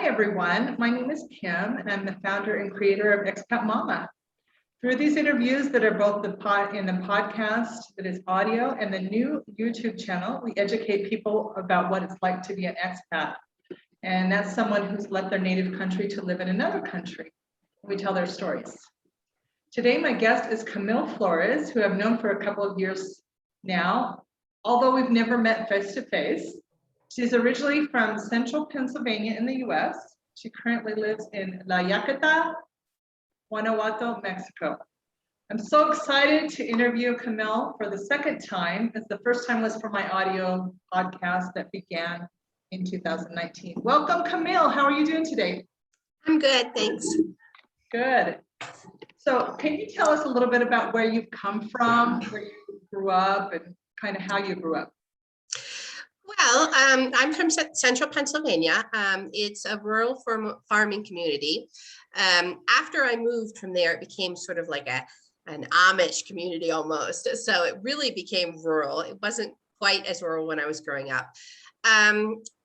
Hi everyone, my name is Kim and I'm the founder and creator of Expat Mama. Through these interviews that are both in the podcast that is audio and the new YouTube channel, we educate people about what it's like to be an expat. And that's someone who's left their native country to live in another country. We tell their stories. Today, my guest is Camille Flores, who I've known for a couple of years now, although we've never met face to face. She's originally from central Pennsylvania in the US. She currently lives in Yacata, Guanajuato, Mexico. I'm so excited to interview Camille for the second time, as the first time was for my audio podcast that began in 2019. Welcome, Camille. How are you doing today? I'm good, thanks. Good. So can you tell us a little bit about where you've come from, where you grew up, and kind of how you grew up? Well, I'm from central Pennsylvania. It's a rural farming community. After I moved from there, it became sort of like an Amish community almost. So it really became rural. It wasn't quite as rural when I was growing up.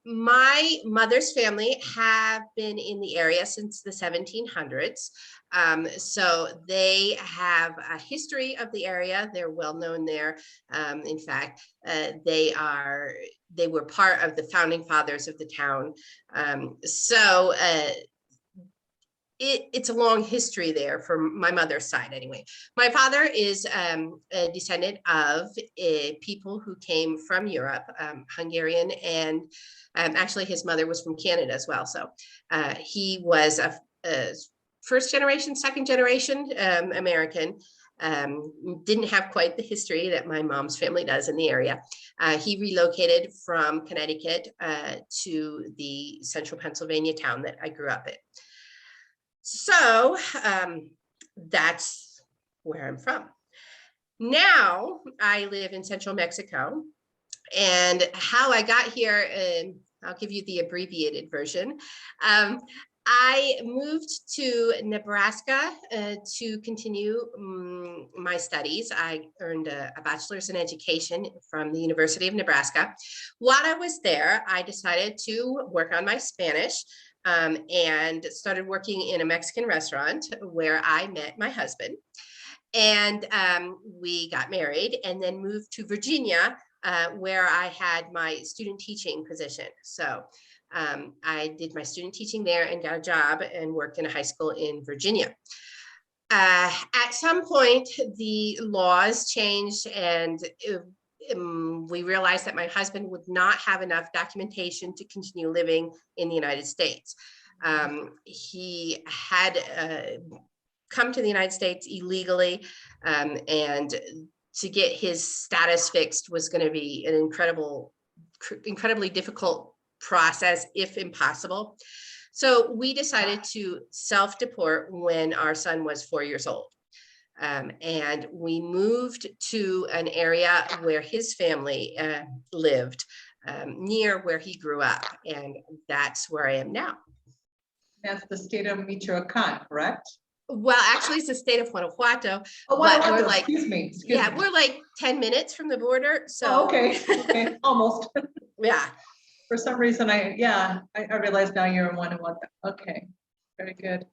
My mother's family have been in the area since the 1700s. So they have a history of the area. They're well known there. In fact, they were part of the founding fathers of the town. It's a long history there for my mother's side anyway. My father is a descendant of people who came from Europe, Hungarian, and actually his mother was from Canada as well. So he was a first generation, second generation American. Didn't have quite the history that my mom's family does in the area. He relocated from Connecticut to the central Pennsylvania town that I grew up in. So that's where I'm from. Now I live in central Mexico, and how I got here, I'll give you the abbreviated version. I moved to Nebraska to continue my studies. I earned a bachelor's in education from the University of Nebraska. While I was there, I decided to work on my Spanish and started working in a Mexican restaurant where I met my husband. And we got married and then moved to Virginia, where I had my student teaching position. So I did my student teaching there and got a job and worked in a high school in Virginia. At some point, the laws changed, and we realized that my husband would not have enough documentation to continue living in the United States. He had come to the United States illegally, and to get his status fixed was going to be an incredibly difficult process, if impossible. So we decided to self-deport when our son was 4 years old. And we moved to an area where his family lived, near where he grew up. And that's where I am now. That's the state of Michoacan, correct? Well, actually, it's the state of Guanajuato. Oh, Guanajuato, we're like, excuse me. We're like 10 minutes from the border. So oh, okay, almost. Yeah. For some reason, I realize now you're in Guanajuato. Okay, very good.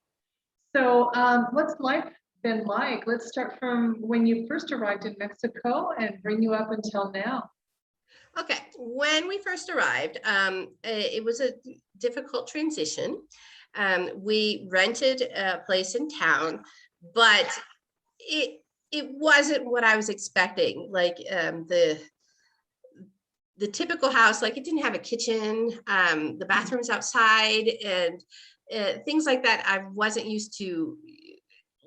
So what's life been like? Let's start from when you first arrived in Mexico and bring you up until now. Okay, when we first arrived, it was a difficult transition. We rented a place in town, but it wasn't what I was expecting. Like the typical house, like it didn't have a kitchen, the bathroom's outside, and things like that I wasn't used to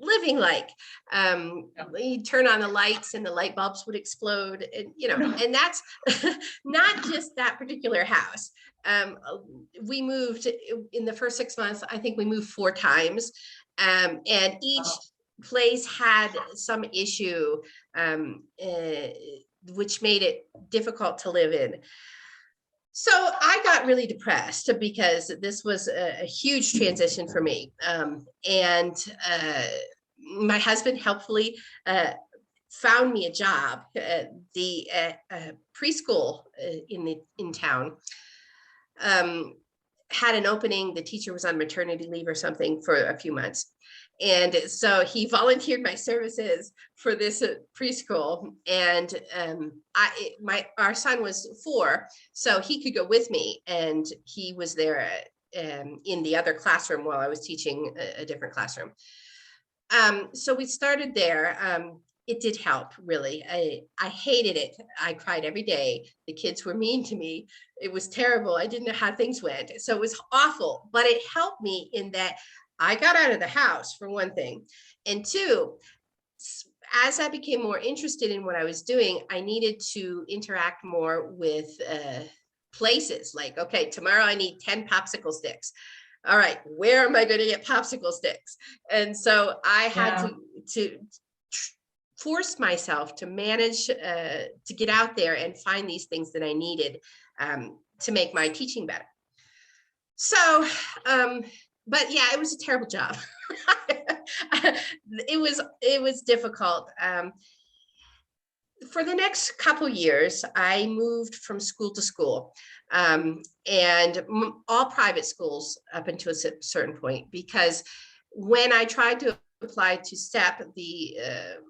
living like. You'd turn on the lights and the light bulbs would explode, and and that's not just that particular house. We moved in the first 6 months. I think we moved 4 times, and each place had some issue, which made it difficult to live in. So I got really depressed because this was a huge transition for me. And my husband helpfully found me a job at the preschool in town. had an opening. The teacher was on maternity leave or something for a few months. And so he volunteered my services for this preschool. And our son was 4, so he could go with me. And he was there in the other classroom while I was teaching a different classroom. So we started there. It did help, really. I hated it. I cried every day. The kids were mean to me. It was terrible. I didn't know how things went. So it was awful, but it helped me in that I got out of the house, for one thing. And 2, as I became more interested in what I was doing, I needed to interact more with places. Like, okay, tomorrow I need 10 popsicle sticks. All right, where am I going to get popsicle sticks? And so I had to force myself to manage to get out there and find these things that I needed to make my teaching better. So, but yeah, it was a terrible job. It was difficult. For the next couple years, I moved from school to school, and all private schools up until a certain point, because when I tried to apply to STEP, the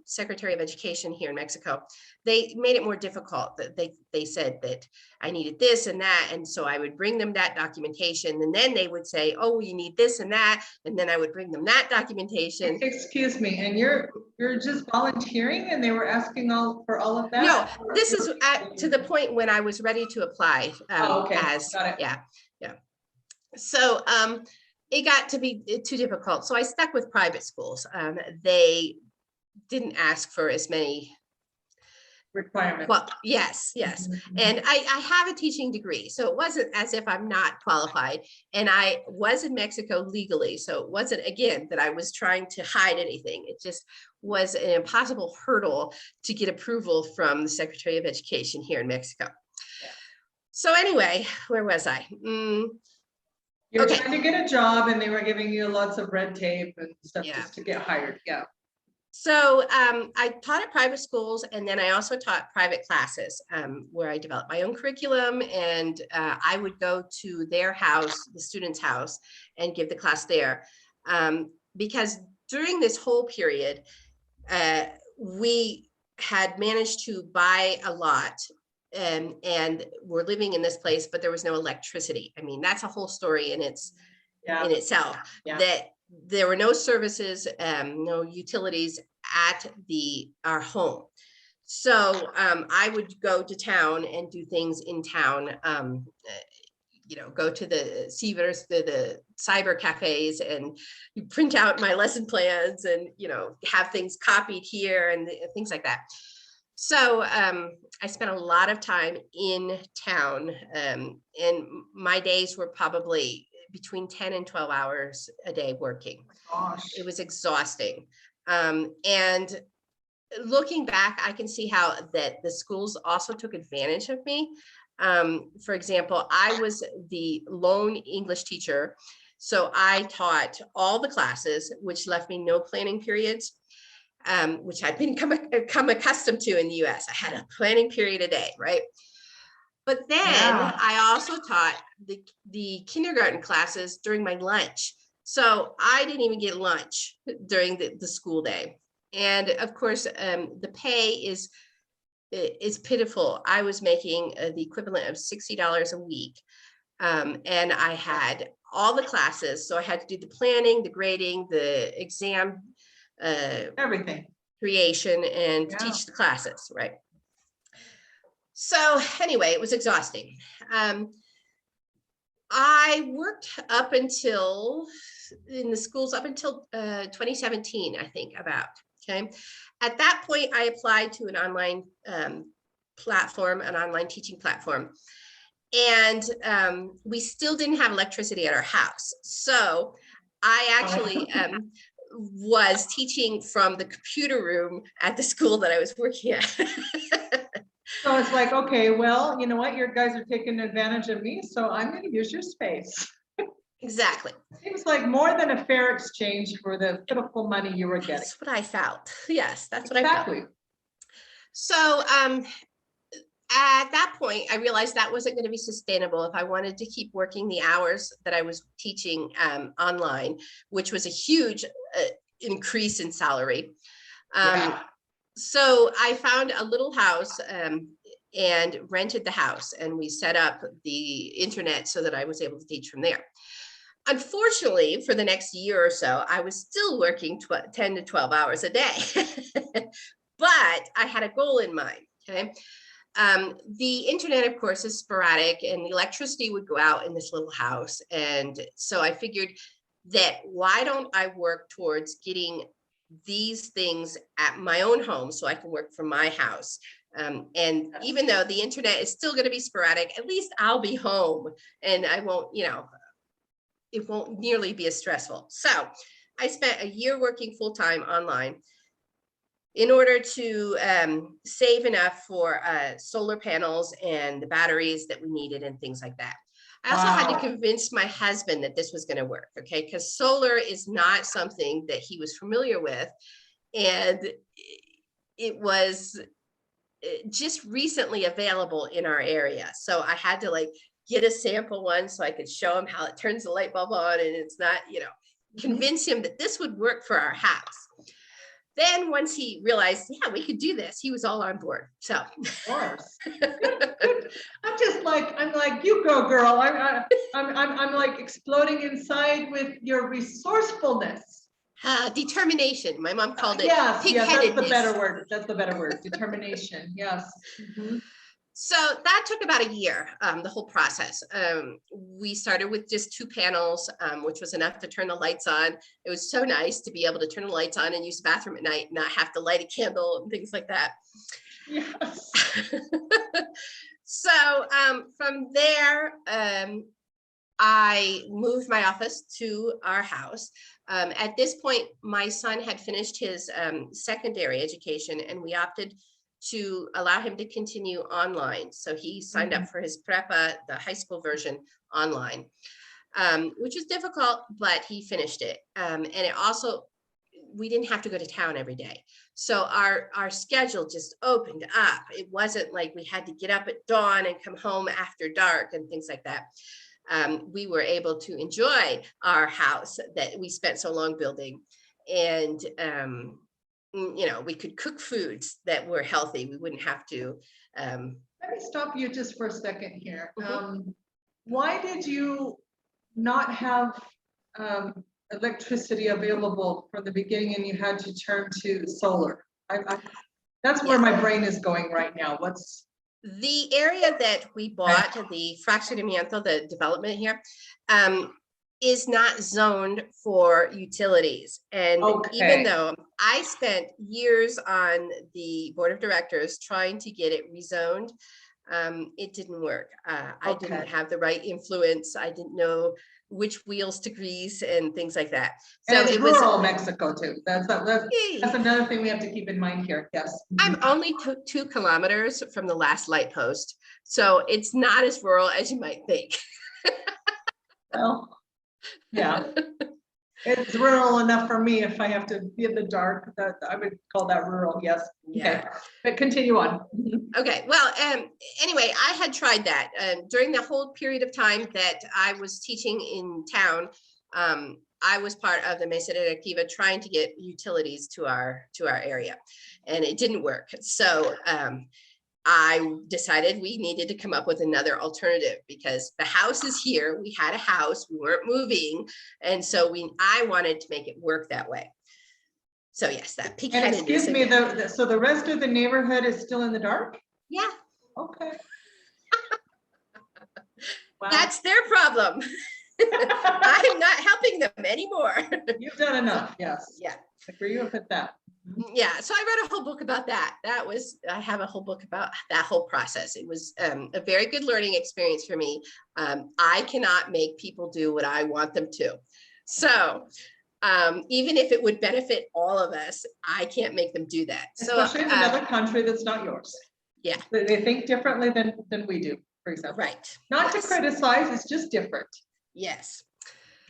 Secretary of Education here in Mexico, they made it more difficult. That they said that I needed this and that, and so I would bring them that documentation, and then they would say, "Oh, you need this and that," and then I would bring them that documentation. Excuse me, and you're just volunteering, and they were asking for all of that? No, this is to the point when I was ready to apply. Okay, as got it. Yeah. So it got to be too difficult. So I stuck with private schools. They didn't ask for as many requirements. Well, yes. And I have a teaching degree, so it wasn't as if I'm not qualified. And I was in Mexico legally, so it wasn't, again, that I was trying to hide anything. It just was an impossible hurdle to get approval from the Secretary of Education here in Mexico. Yeah. So anyway, where was I? You're trying to get a job, and they were giving you lots of red tape and stuff just to get hired. Yeah. So I taught at private schools, and then I also taught private classes where I developed my own curriculum, and I would go to their house, the student's house, and give the class there. Because during this whole period, we had managed to buy a lot, and we're living in this place, but there was no electricity. I mean, that's a whole story in itself. That there were no services, no utilities at our home. So I would go to town and do things in town. Go to the Seavers, the cyber cafes, and you print out my lesson plans, and have things copied here and things like that. So I spent a lot of time in town, and my days were probably between 10 and 12 hours a day working. Gosh. It was exhausting. And looking back, I can see how that the schools also took advantage of me. For example, I was the lone English teacher, so I taught all the classes, which left me no planning periods. Which I'd become accustomed to in the US. I had a planning period a day, right? But then I also taught the kindergarten classes during my lunch. So I didn't even get lunch during the school day. And of course, the pay is pitiful. I was making the equivalent of $60 a week. And I had all the classes. So I had to do the planning, the grading, the exam, everything, creation, and teach the classes, right? So anyway, it was exhausting. I worked up until in the schools up until 2017, I think, about. Okay, at that point, I applied to an online platform, an online teaching platform, and we still didn't have electricity at our house. So I actually was teaching from the computer room at the school that I was working at. So it's like, okay, well, you know what? Your guys are taking advantage of me, so I'm going to use your space. Exactly. Seems like more than a fair exchange for the pitiful money you were getting. That's what I felt. Yes, that's what I felt. Exactly. So at that point, I realized that wasn't going to be sustainable if I wanted to keep working the hours that I was teaching online, which was a huge increase in salary. Yeah. So I found a little house and rented the house, and we set up the internet so that I was able to teach from there. Unfortunately, for the next year or so, I was still working 10 to 12 hours a day, but I had a goal in mind. Okay. The internet, of course, is sporadic, and the electricity would go out in this little house. And so I figured that why don't I work towards getting these things at my own home so I can work from my house. And even though the internet is still going to be sporadic, at least I'll be home and I won't, it won't nearly be as stressful. So I spent a year working full-time online in order to save enough for solar panels and the batteries that we needed and things like that. I also had to convince my husband that this was going to work, okay? Because solar is not something that he was familiar with. And it was just recently available in our area. So I had to get a sample one so I could show him how it turns the light bulb on and it's not, convince him that this would work for our house. Then once he realized, yeah, we could do this, he was all on board. So of course. I'm like, you go, girl. I'm like exploding inside with your resourcefulness. Determination. My mom called it yes, pig-headedness. That's the better word. That's the better word. Determination. Yes. Mm-hmm. So that took about a year, the whole process. We started with just 2 panels, which was enough to turn the lights on. It was so nice to be able to turn the lights on and use the bathroom at night, not have to light a candle and things like that. Yes. So from there, I moved my office to our house. At this point, my son had finished his secondary education, and we opted to allow him to continue online. So he signed up for his prepa, the high school version, online, which was difficult, but he finished it. And it also, we didn't have to go to town every day. So our schedule just opened up. It wasn't like we had to get up at dawn and come home after dark and things like that. We were able to enjoy our house that we spent so long building. And, we could cook foods that were healthy. We wouldn't have to. Let me stop you just for a second here. Why did you not have electricity available from the beginning and you had to turn to solar? That's where my brain is going right now. What's the area that we bought, the fraccionamiento, the development here, is not zoned for utilities. And even though I spent years on the board of directors trying to get it rezoned, it didn't work. I didn't have the right influence. I didn't know which wheels to grease and things like that. So and it's rural Mexico too. That's another thing we have to keep in mind here. Yes. I'm only 2 kilometers from the last light post, so it's not as rural as you might think. Well, yeah, it's rural enough for me. If I have to be in the dark, that I would call that rural. Yes. Yeah. Okay, but continue on. Okay. Well, anyway, I had tried that during the whole period of time that I was teaching in town. I was part of the Mesa Directiva trying to get utilities to our area, and it didn't work. So I decided we needed to come up with another alternative because the house is here. We had a house, we weren't moving. And so I wanted to make it work that way. So yes, that pig-headedness. And excuse me, so the rest of the neighborhood is still in the dark? Yeah. Okay. Wow. That's their problem. I'm not helping them anymore. You've done enough, yes. Yeah. Agree with that. Yeah, so I read a whole book about that. I have a whole book about that whole process. It was a very good learning experience for me. I cannot make people do what I want them to. So even if it would benefit all of us, I can't make them do that. Especially in another country that's not yours. Yeah. They think differently than we do, for example. Right. Not to criticize, it's just different. Yes.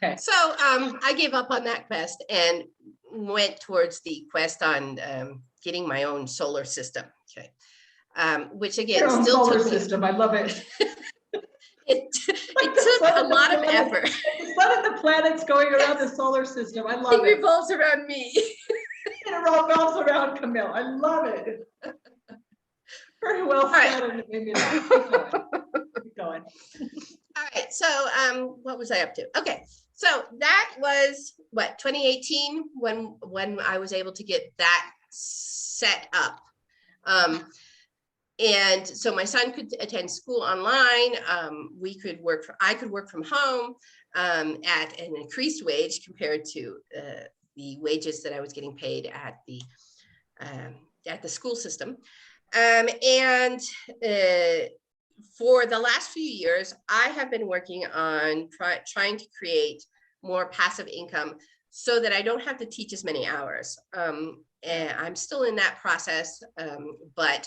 Okay. So I gave up on that quest and went towards the quest on getting my own solar system. Okay. which Your again, own still solar took me, system. I love it. it The took sun a and the lot of planet- effort. The sun and the planets going around the solar system. I love It it. revolves around me. It revolves around Camille. I love it. Very well right. said. And it made me laugh. Keep going. Keep going. All right, so what was I up to? Okay, so that was what, 2018 when I was able to get that set up. And so my son could attend school online. I could work from home at an increased wage compared to the wages that I was getting paid at the school system. For the last few years, I have been working on trying to create more passive income so that I don't have to teach as many hours. And I'm still in that process, but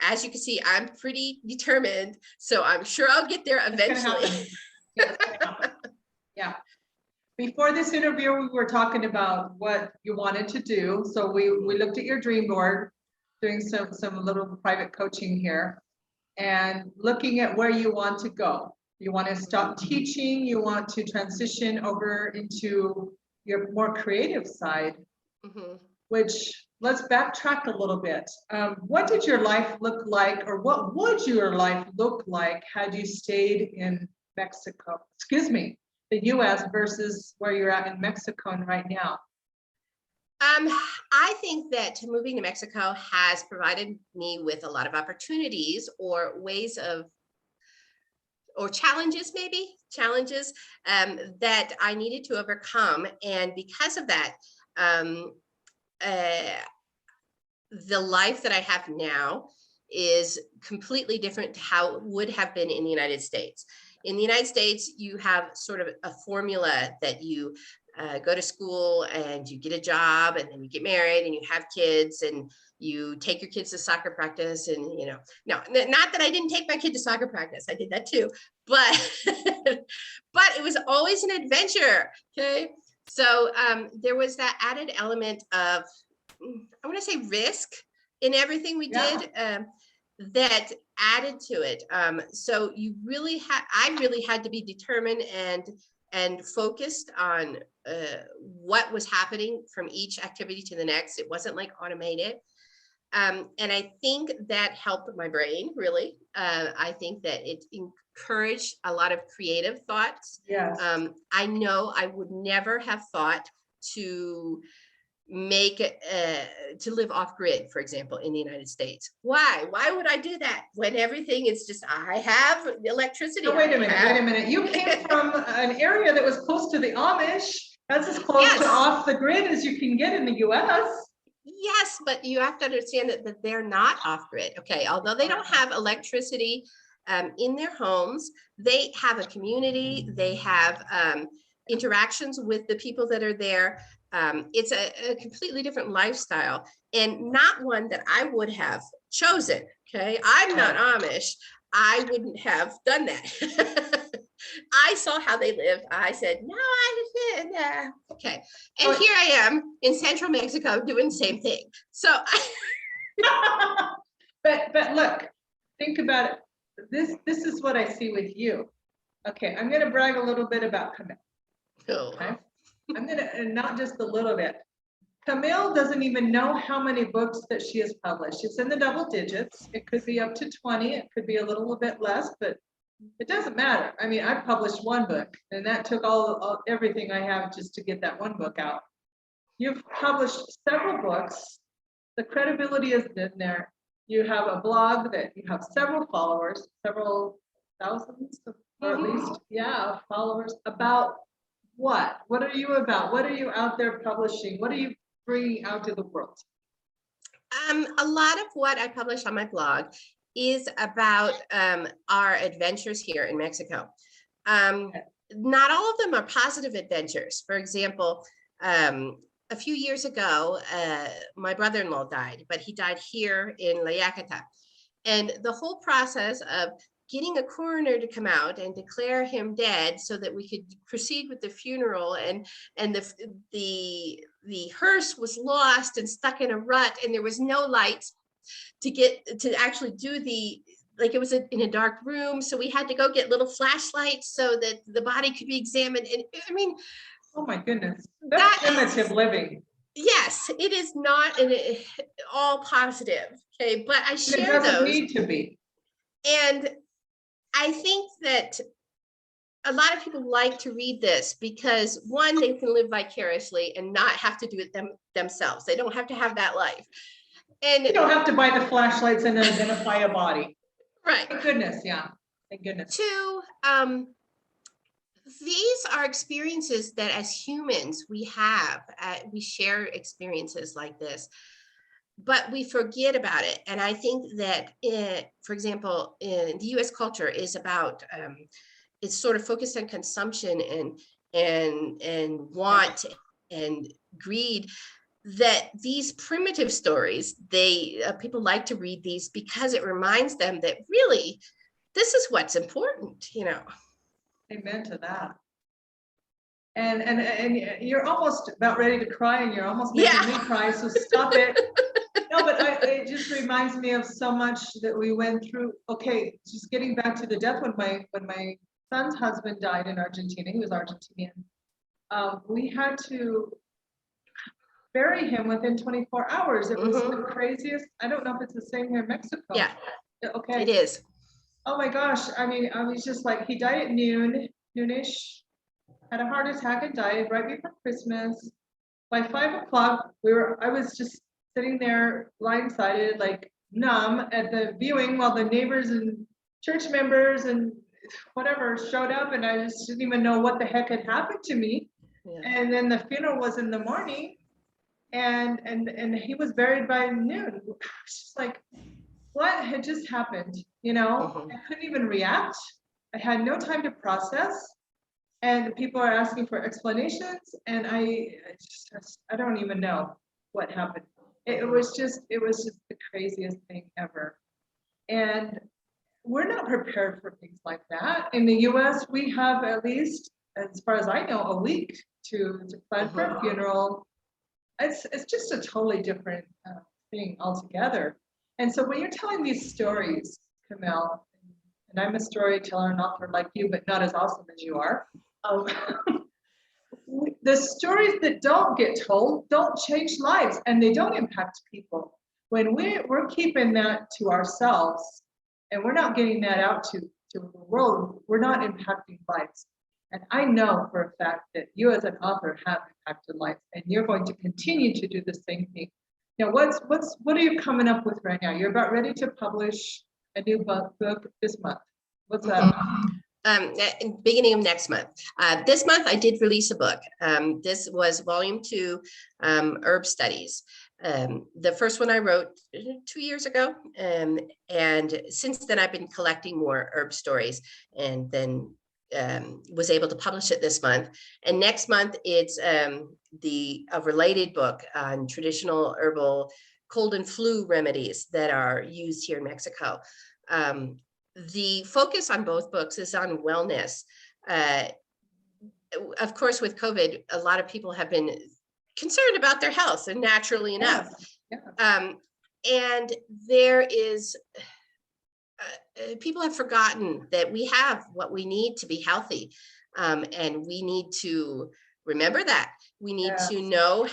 as you can see, I'm pretty determined, so I'm sure I'll get there eventually. Yeah, yeah. Before this interview, we were talking about what you wanted to do. So we looked at your dream board, doing some little private coaching here, and looking at where you want to go. You want to stop teaching, you want to transition over into your more creative side, which, let's backtrack a little bit. What did your life look like, or what would your life look like had you stayed in Mexico, the US versus where you're at in Mexico and right now? I think that moving to Mexico has provided me with a lot of opportunities or ways of, or challenges that I needed to overcome. And because of that, the life that I have now is completely different to how it would have been in the United States. In the United States, you have sort of a formula that you go to school and you get a job and then you get married and you have kids and you take your kids to soccer practice. And, no, not that I didn't take my kid to soccer practice. I did that too, but, but it was always an adventure. Okay. So there was that added element of, I want to say, risk in everything we did that added to it. So I really had to be determined and focused on what was happening from each activity to the next. It wasn't like automated. And I think that helped my brain, really. I think that it encouraged a lot of creative thoughts. Yes. I know I would never have thought to live off grid, for example, in the United States. Why would I do that when everything is just, I have electricity? No, wait a minute. You came from an area that was close to the Amish. That's as close to off the grid as you can get in the US. Yes, but you have to understand that they're not off grid. Okay, although they don't have electricity in their homes, they have a community, they have interactions with the people that are there. It's a completely different lifestyle and not one that I would have chosen. Okay, I'm not Amish. I wouldn't have done that. I saw how they lived. I said, no, I didn't. Okay. And here I am in central Mexico doing the same thing. So but look, think about it. This is what I see with you. Okay, I'm gonna brag a little bit about Camille. Okay. I'm gonna, and not just a little bit. Camille doesn't even know how many books that she has published. It's in the double digits. It could be up to 20. It could be a little bit less, but it doesn't matter. I mean, I published one book, and that took everything I have just to get that one book out. You've published several books. The credibility is in there. You have a blog that you have several followers, several thousands, or at least, followers. About what? What are you about? What are you out there publishing? What are you bringing out to the world? A lot of what I publish on my blog is about our adventures here in Mexico. Not all of them are positive adventures. For example, a few years ago, my brother-in-law died, but he died here in Yacata. And the whole process of getting a coroner to come out and declare him dead so that we could proceed with the funeral, and the hearse was lost and stuck in a rut and there was no lights. to actually do like it was in a dark room. So we had to go get little flashlights so that the body could be examined. And I mean, oh my goodness, that's primitive living. Yes, it is not all positive. Okay, but I share It doesn't those. need to be. And I think that a lot of people like to read this because one, they can live vicariously and not have to do it themselves. They don't have to have that life. And you don't have to buy the flashlights and identify a body. Right. Thank goodness, yeah. Thank goodness. Two, these are experiences that as humans we have. We share experiences like this, but we forget about it. And I think that, for example, in the U.S. culture is about, it's sort of focused on consumption and want and greed, that these primitive stories, people like to read these because it reminds them that really this is what's important, Amen to that. And you're almost about ready to cry, and you're almost making me cry, so stop it. No, but it just reminds me of so much that we went through. Okay, just getting back to the death when my son's husband died in Argentina. He was Argentinian. We had to bury him within 24 hours. It was the craziest. I don't know if it's the same here in Mexico. Yeah. Okay. It is. Oh my gosh. I mean, I was just like, he died at noonish, had a heart attack and died right before Christmas. By 5 o'clock, I was just sitting there blindsided, like numb at the viewing while the neighbors and church members and whatever showed up, and I just didn't even know what the heck had happened to me. Yeah. And then the funeral was in the morning, and he was buried by noon. I was just like, what had just happened? I couldn't even react. I had no time to process, and people are asking for explanations, and I don't even know what happened. It was just the craziest thing ever. And we're not prepared for things like that. In the US, we have, at least as far as I know, a week to plan for a funeral. It's just a totally different thing altogether. And so when you're telling these stories, Camille, and I'm a storyteller and author like you, but not as awesome as you are, the stories that don't get told don't change lives, and they don't impact people. When we're keeping that to ourselves and we're not getting that out to the world, we're not impacting lives. And I know for a fact that you as an author have impacted lives, and you're going to continue to do the same thing. Now, what are you coming up with right now? You're about ready to publish a new book this month. What's that? Beginning of next month. This month I did release a book. This was volume 2, herb studies. The first one I wrote 2 years ago. And since then I've been collecting more herb stories, and then was able to publish it this month. And next month it's a related book on traditional herbal cold and flu remedies that are used here in Mexico. The focus on both books is on wellness. Of course, with COVID, a lot of people have been concerned about their health, and naturally enough. Yeah. And there is, people have forgotten that we have what we need to be healthy. And we need to remember that. We need to know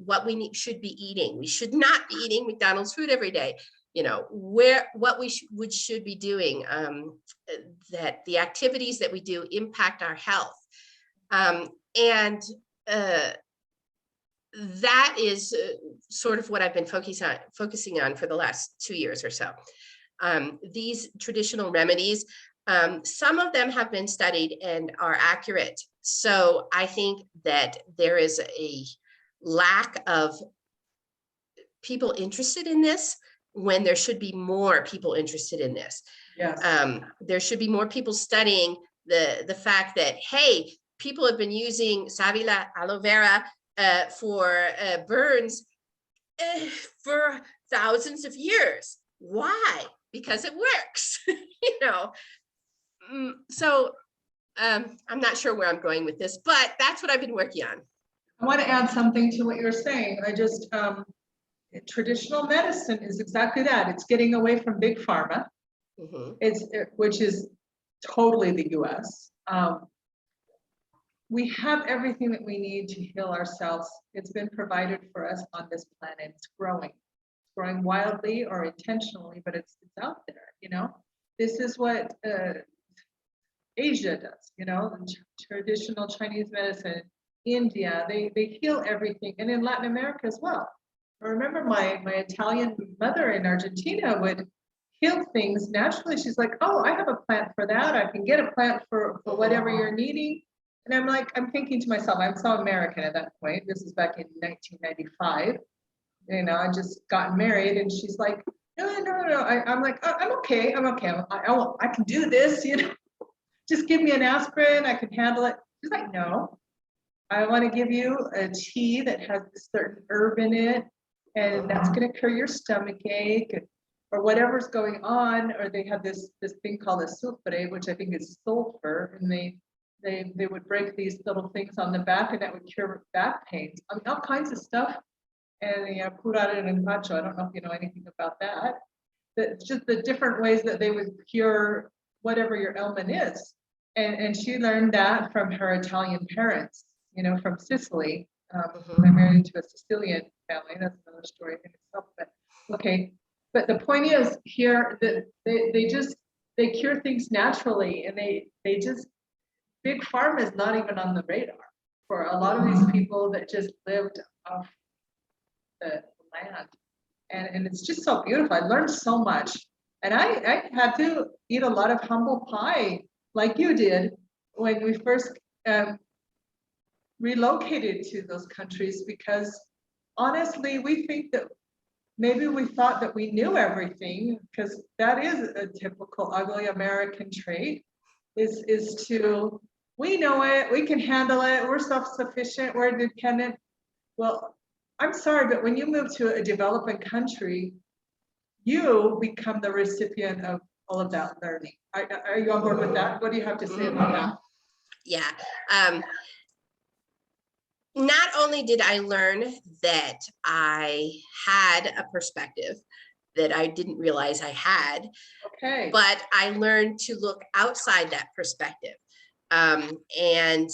what we should be eating. We should not be eating McDonald's food every day. What we should be doing, that the activities that we do impact our health. And that is sort of what I've been focusing on for the last 2 years or so. These traditional remedies, some of them have been studied and are accurate. So I think that there is a lack of people interested in this, when there should be more people interested in this. Yes. There should be more people studying the fact that, hey, people have been using Savila aloe vera for burns for thousands of years. Why? Because it works. So I'm not sure where I'm going with this, but that's what I've been working on. I want to add something to what you're saying. I just traditional medicine is exactly that. It's getting away from big pharma, which is totally the US. We have everything that we need to heal ourselves. It's been provided for us on this planet. It's growing wildly or intentionally, but it's out there, you know. This is what Asia does, you know, traditional Chinese medicine, India, they heal everything, and in Latin America as well. I remember my Italian mother in Argentina would heal things naturally. She's like, oh, I have a plant for that. I can get a plant for whatever you're needing. And I'm thinking to myself, I'm so American at that point. This is back in 1995. You know, I just got married, and she's like, no. I'm like, oh, I'm okay. I can do this, you know. Just give me an aspirin. I can handle it. She's like, no, I want to give you a tea that has a certain herb in it, and that's going to cure your stomach ache or whatever's going on. Or they have this thing called a sulfure, which I think is sulfur, and they would break these little things on the back, and that would cure back pains. I mean, all kinds of stuff. And you know, curare en empacho, I don't know if you know anything about that. That's just the different ways that they would cure whatever your ailment is. And she learned that from her Italian parents, you know, from Sicily. I married into a Sicilian family. That's another story in itself. But okay. But the point is here that they cure things naturally, and they just, big pharma is not even on the radar for a lot of these people that just lived off the land. And it's just so beautiful. I learned so much. And I had to eat a lot of humble pie like you did when we first relocated to those countries, because honestly, we think that maybe we thought that we knew everything, because that is a typical ugly American trait, is to, we know it, we can handle it, we're self-sufficient, we're independent. Well, I'm sorry, but when you move to a developing country, you become the recipient of all of that learning. Are you on board with that? What do you have to say about that? Yeah. Not only did I learn that I had a perspective that I didn't realize I had, okay, but I learned to look outside that perspective. And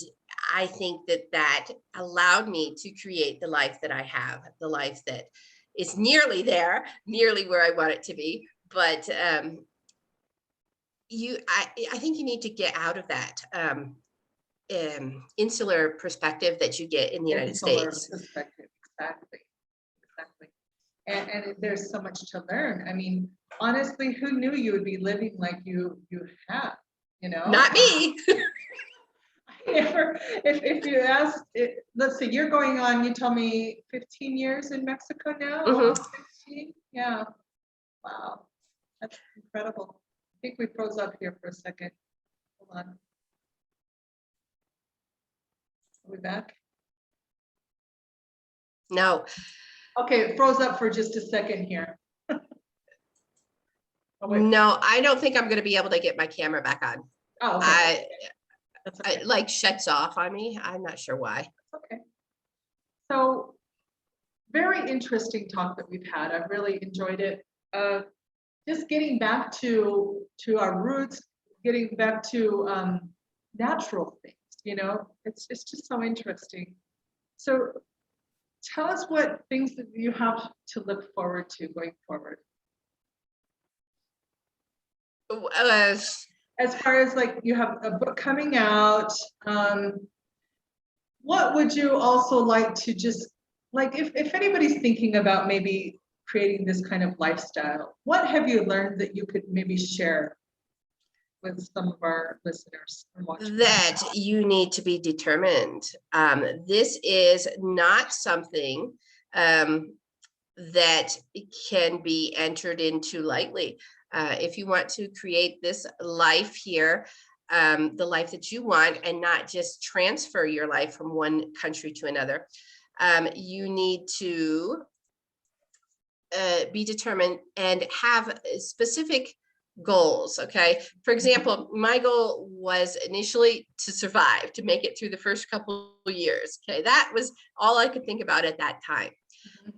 I think that allowed me to create the life that I have, the life that is nearly there, nearly where I want it to be. But I think you need to get out of that insular perspective that you get in the United States. Perspective, exactly. And there's so much to learn. I mean, honestly, who knew you would be living like you have? You know, not me. Never, if you ask, let's see, you're going on, you tell me 15 years in Mexico now? 16? Yeah. Wow. That's incredible. I think we froze up here for a second. Hold on. Are we back? No. Okay, it froze up for just a second here. Oh, no, I don't think I'm going to be able to get my camera back on. Oh, okay. It like shuts off on me. I'm not sure why. Okay. So very interesting talk that we've had. I've really enjoyed it. Just getting back to our roots, getting back to natural things, you know, it's just so interesting. So tell us what things that you have to look forward to going forward. As far as like you have a book coming out, what would you also like to just, like if anybody's thinking about maybe creating this kind of lifestyle, what have you learned that you could maybe share with some of our listeners and watchers? That you need to be determined. This is not something that can be entered into lightly. If you want to create this life here, the life that you want, and not just transfer your life from one country to another, you need to be determined and have specific goals. Okay. For example, my goal was initially to survive, to make it through the first couple of years. Okay. That was all I could think about at that time.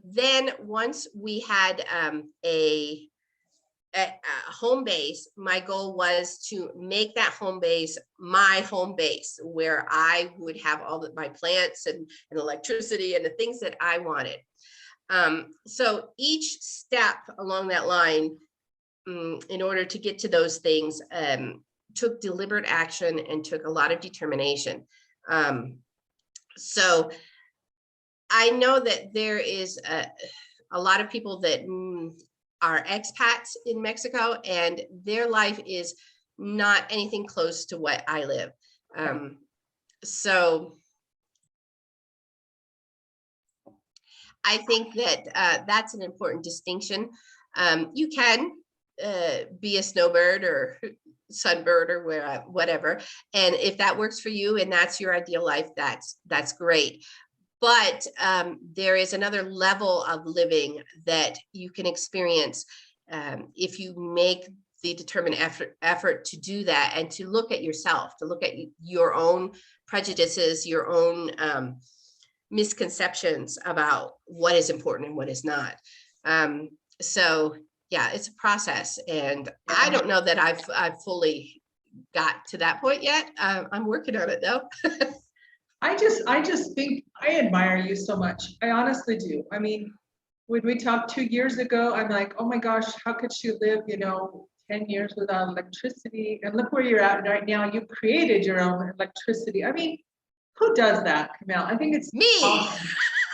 Then once we had a home base, my goal was to make that home base my home base, where I would have all my plants and electricity and the things that I wanted. So each step along that line, in order to get to those things, took deliberate action and took a lot of determination. So I know that there is a lot of people that are expats in Mexico, and their life is not anything close to what I live. So I think that that's an important distinction. You can be a snowbird or sunbird or whatever, and if that works for you and that's your ideal life, that's great. But there is another level of living that you can experience if you make the determined effort to do that, and to look at yourself, to look at your own prejudices, your own misconceptions about what is important and what is not. So yeah, it's a process, and I don't know that I've fully got to that point yet. I'm working on it though. I just think I admire you so much. I honestly do. I mean, when we talked 2 years ago, I'm like, oh my gosh, how could she live, 10 years without electricity? And look where you're at right now. You created your own electricity. I mean, who does that, Camille? I think it's me. Awesome.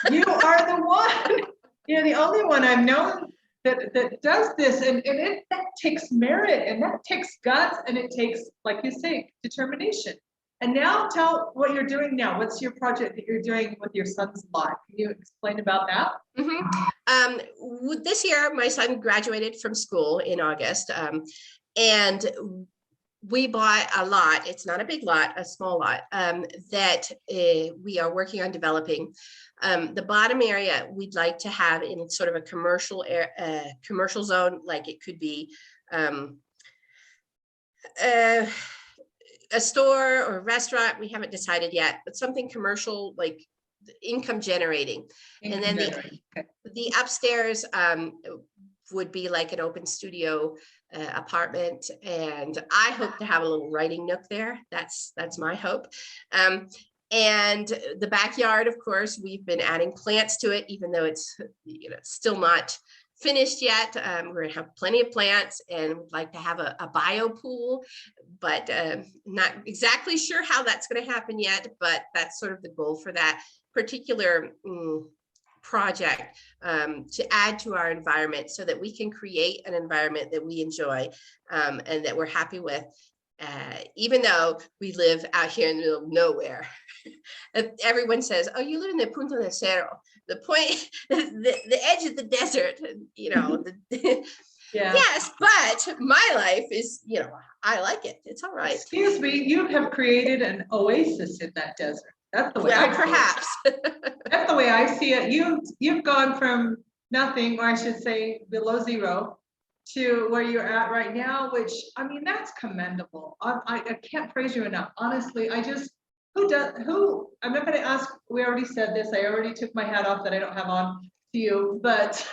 You are the one. You're the only one I've known that does this, and that takes merit, and that takes guts, and it takes, like you say, determination. And now tell what you're doing now. What's your project that you're doing with your son's lot? Can you explain about that? This year, my son graduated from school in August, and we bought a lot. It's not a big lot, a small lot, that we are working on developing. The bottom area we'd like to have in sort of a commercial zone, like it could be a store or a restaurant. We haven't decided yet, but something commercial, like income generating. And then the upstairs would be like an open studio apartment, and I hope to have a little writing nook there. That's my hope. And the backyard, of course, we've been adding plants to it, even though it's still not finished yet. We're gonna have plenty of plants, and would like to have a bio pool, but not exactly sure how that's going to happen yet. But that's sort of the goal for that particular project, to add to our environment, so that we can create an environment that we enjoy and that we're happy with. Even though we live out here in the middle of nowhere. Everyone says, oh, you live in the Punta de Cerro, the point, the edge of the desert, Yeah. Yes, but my life is, I like it. It's all right. Excuse me, you have created an oasis in that desert. That's the way well, perhaps. That's the way I see it. You've gone from nothing, or I should say below zero, to where you're at right now, which, I mean, that's commendable. I can't praise you enough. Honestly, I'm not going to ask, we already said this, I already took my hat off that I don't have on to you, but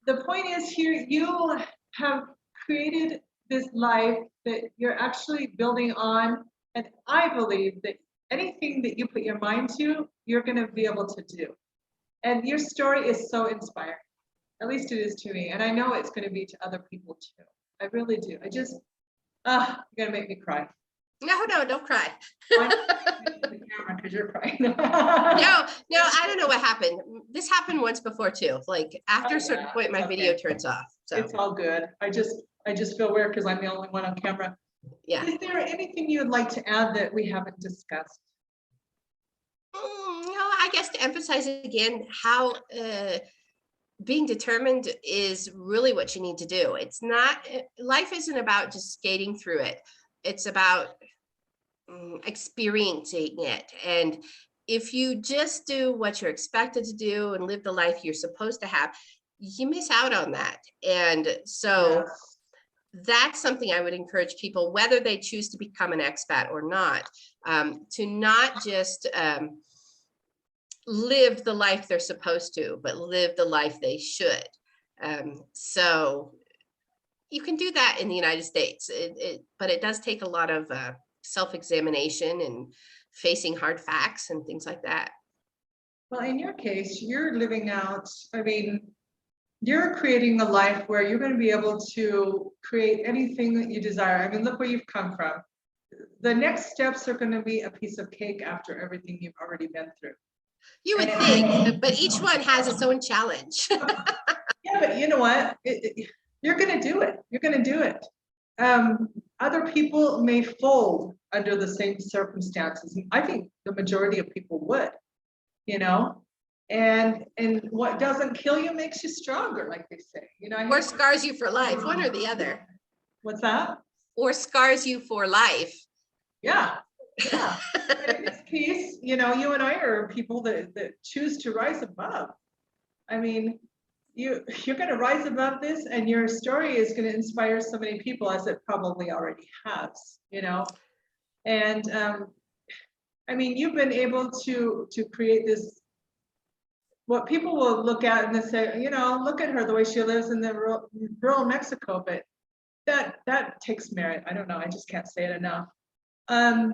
the point is here, you have created this life that you're actually building on, and I believe that anything that you put your mind to, you're going to be able to do. And your story is so inspiring. At least it is to me, and I know it's going to be to other people too. I really do. I just, you're going to make me cry. No, don't cry. The camera, because you're crying. No, I don't know what happened. This happened once before too. Like after a certain point, my video turns off. So it's all good. I just feel weird because I'm the only one on camera. Yeah. Is there anything you would like to add that we haven't discussed? No, I guess to emphasize again how being determined is really what you need to do. It's not, life isn't about just skating through it. It's about experiencing it. And if you just do what you're expected to do and live the life you're supposed to have, you miss out on that. And so that's something I would encourage people, whether they choose to become an expat or not, to not just live the life they're supposed to, but live the life they should. So you can do that in the United States, but it does take a lot of self-examination and facing hard facts and things like that. Well, in your case, you're living out, I mean, you're creating a life where you're going to be able to create anything that you desire. I mean, look where you've come from. The next steps are going to be a piece of cake after everything you've already been through. You would think, but each one has its own challenge. Yeah, but you know what? You're going to do it. You're going to do it. Other people may fold under the same circumstances. I think the majority of people would, you know, and what doesn't kill you makes you stronger, like they say, you know. Or scars you for life, one or the other. What's that? Or scars you for life. Yeah. Yeah. In this case, you know, you and I are people that choose to rise above. I mean, you're going to rise above this, and your story is going to inspire so many people, as it probably already has, you know. And I mean, you've been able to create this, what people will look at and they say, you know, look at her, the way she lives in the rural Mexico, but that takes merit. I don't know, I just can't say it enough. How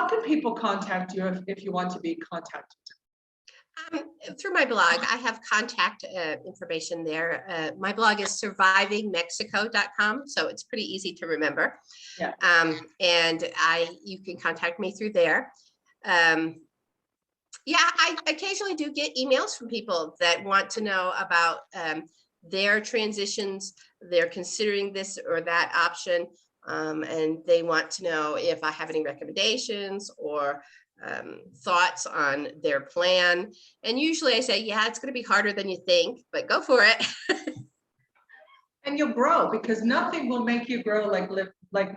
can people contact you if you want to be contacted? Through my blog, I have contact information there. My blog is survivingmexico.com, so it's pretty easy to remember. Yeah. And you can contact me through there. Yeah, I occasionally do get emails from people that want to know about their transitions. They're considering this or that option, and they want to know if I have any recommendations or thoughts on their plan. And usually I say, yeah, it's going to be harder than you think, but go for it. And you'll grow, because nothing will make you grow like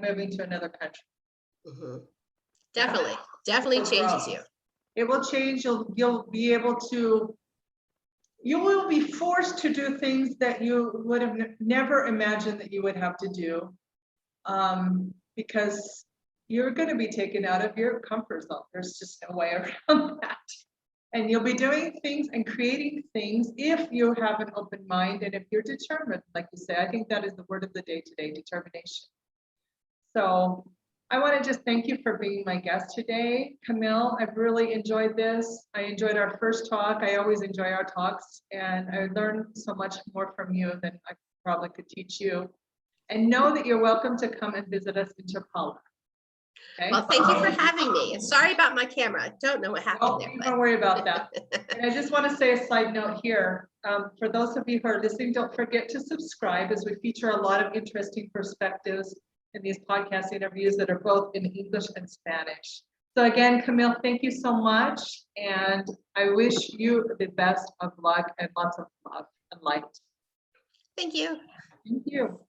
moving to another country. Mm-hmm. Definitely changes you. It will change. You'll be able to, you will be forced to do things that you would have never imagined that you would have to do, because you're going to be taken out of your comfort zone. There's just no way around that. And you'll be doing things and creating things if you have an open mind and if you're determined, like you say. I think that is the word of the day today, determination. So I want to just thank you for being my guest today, Camille. I've really enjoyed this. I enjoyed our first talk. I always enjoy our talks, and I learned so much more from you than I probably could teach you. And know that you're welcome to come and visit us in Chapala. Okay? Well, thank you for having me. And sorry about my camera. I don't know what happened there. Don't worry about that. And I just want to say a side note here. For those of you who are listening, don't forget to subscribe, as we feature a lot of interesting perspectives in these podcast interviews that are both in English and Spanish. So again, Camille, thank you so much. And I wish you the best of luck and lots of love and light. Thank you. Thank you.